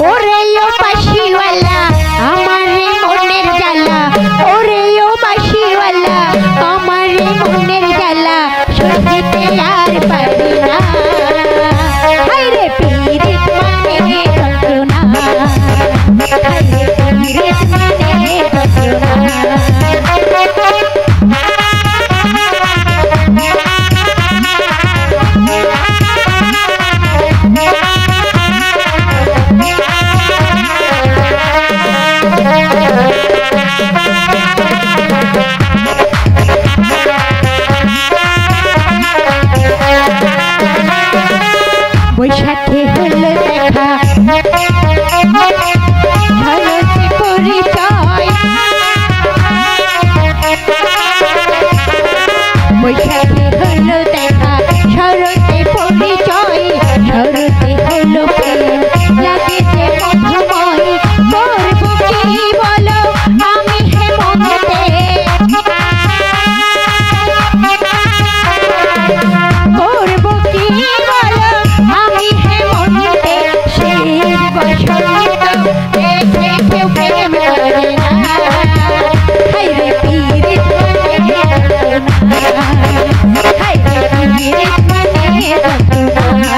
ওরে ও বাঁশিওয়ালা আমার মনের জ্বালা, ওরে ও বাঁশিওয়ালা আমার মনের জ্বালা, সহিতে আর পারি না। হায়রে পীরিত মানে যন্ত্রণা, হায়রে পীরিত মানে যন্ত্রণা। বৈশাখে হলো দেখা ঝলকে পরিচয়, বৈশাখে হলো দেখা শরতে পরিচয়, শরতে হলো প্রেম লাগে যে মধুময়। করবো কি বলো আমি হেমন্তে, করবো কি বলো আমি হেমন্তে, শের বসন্ত দেখে কেউ প্রেম করে না। হায়রে পীরিত মানে যন্ত্রণা, হায়রে পীরিত মানে যন্ত্রণা।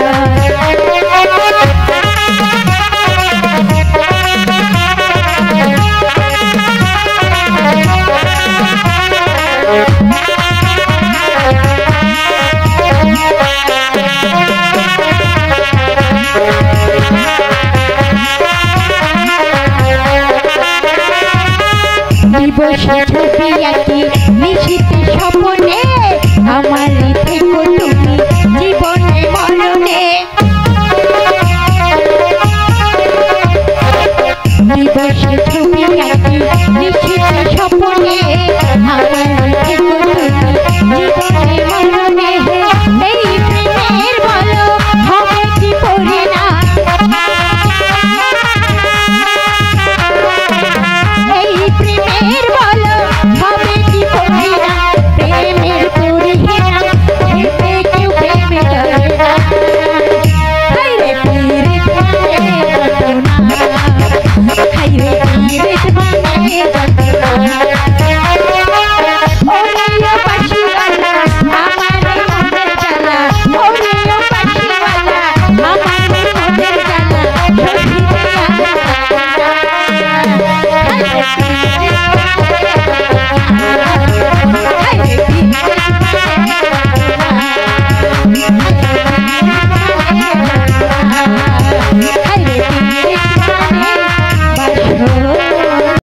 দিবসে ছবি আঁকি